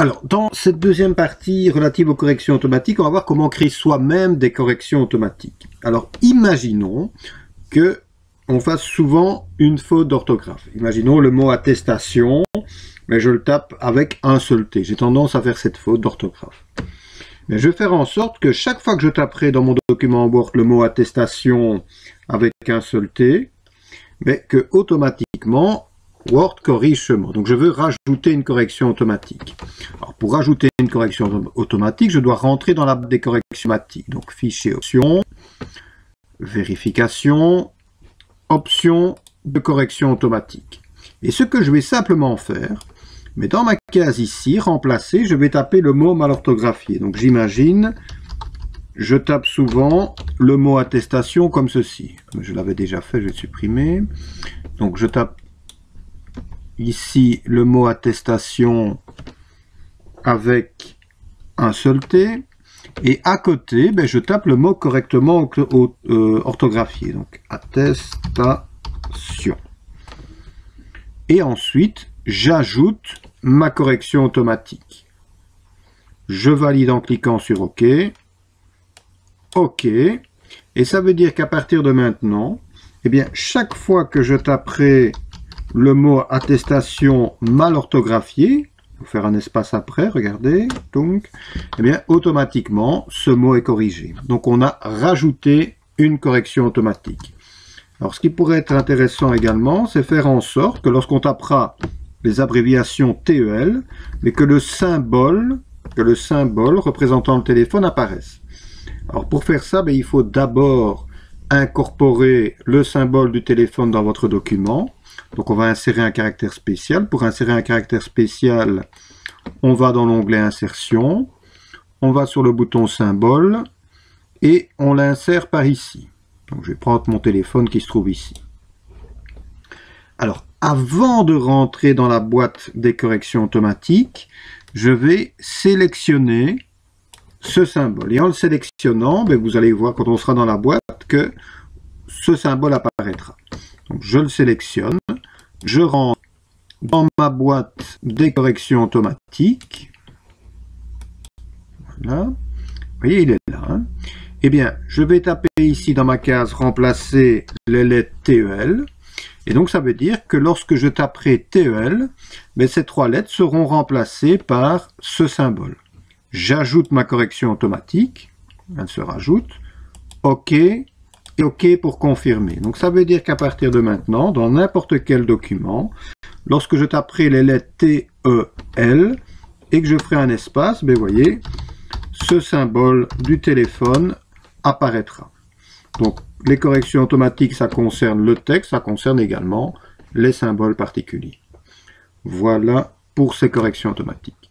Alors, dans cette deuxième partie relative aux corrections automatiques, on va voir comment créer soi-même des corrections automatiques. Alors, imaginons que on fasse souvent une faute d'orthographe. Imaginons le mot attestation, mais je le tape avec un seul T. J'ai tendance à faire cette faute d'orthographe. Mais je vais faire en sorte que chaque fois que je taperai dans mon document Word le mot attestation avec un seul T, mais que automatiquement Word corrige ce mot. Donc je veux rajouter une correction automatique. Alors pour rajouter une correction automatique, je dois rentrer dans la des corrections automatiques. Donc fichier options, vérification, option de correction automatique. Et ce que je vais simplement faire, mais dans ma case ici, remplacer, je vais taper le mot mal orthographié. Donc j'imagine, je tape souvent le mot attestation comme ceci. Je l'avais déjà fait, je vais le supprimer. Donc je tape ici le mot attestation avec un seul T. Et à côté, je tape le mot correctement orthographié. Donc attestation. Et ensuite, j'ajoute ma correction automatique. Je valide en cliquant sur OK. OK. Et ça veut dire qu'à partir de maintenant, eh bien, chaque fois que je taperai le mot attestation mal orthographié, il faut faire un espace après, regardez, donc, eh bien, automatiquement, ce mot est corrigé. Donc, on a rajouté une correction automatique. Alors, ce qui pourrait être intéressant également, c'est faire en sorte que lorsqu'on tapera les abréviations TEL, mais que le symbole représentant le téléphone apparaisse. Alors, pour faire ça, il faut d'abord incorporer le symbole du téléphone dans votre document. Donc, on va insérer un caractère spécial. Pour insérer un caractère spécial, on va dans l'onglet Insertion, on va sur le bouton Symbole et on l'insère par ici. Donc, je vais prendre mon téléphone qui se trouve ici. Alors, avant de rentrer dans la boîte des corrections automatiques, je vais sélectionner ce symbole. Et en le sélectionnant, vous allez voir quand on sera dans la boîte que ce symbole apparaîtra. Donc, je le sélectionne, je rentre dans ma boîte des corrections automatiques. Voilà. Vous voyez, il est là. Eh bien, je vais taper ici dans ma case remplacer les lettres TEL. Et donc, ça veut dire que lorsque je taperai TEL, ces trois lettres seront remplacées par ce symbole. J'ajoute ma correction automatique. Elle se rajoute. OK. Et OK pour confirmer. Donc, ça veut dire qu'à partir de maintenant, dans n'importe quel document, lorsque je taperai les lettres TEL et que je ferai un espace, vous voyez, ce symbole du téléphone apparaîtra. Donc, les corrections automatiques, ça concerne le texte, ça concerne également les symboles particuliers. Voilà pour ces corrections automatiques.